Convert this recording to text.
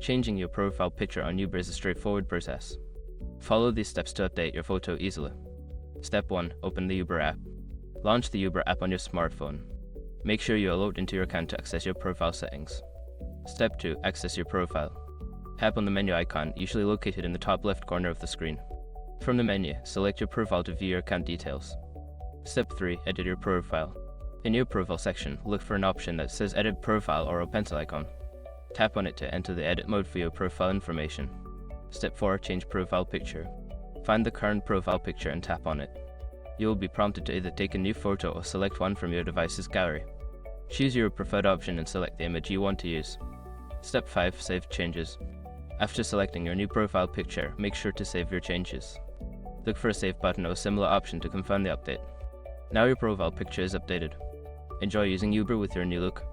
Changing your profile picture on Uber is a straightforward process. Follow these steps to update your photo easily. Step 1. Open the Uber app. Launch the Uber app on your smartphone. Make sure you are logged into your account to access your profile settings. Step 2. Access your profile. Tap on the menu icon, usually located in the top left corner of the screen. From the menu, select your profile to view your account details. Step 3. Edit your profile. In your profile section, look for an option that says Edit Profile or a pencil icon. Tap on it to enter the edit mode for your profile information. Step 4. Change profile picture. Find the current profile picture and tap on it. You will be prompted to either take a new photo or select one from your device's gallery. Choose your preferred option and select the image you want to use. Step 5. Save changes. After selecting your new profile picture, make sure to save your changes. Look for a save button or a similar option to confirm the update. Now your profile picture is updated. Enjoy using Uber with your new look.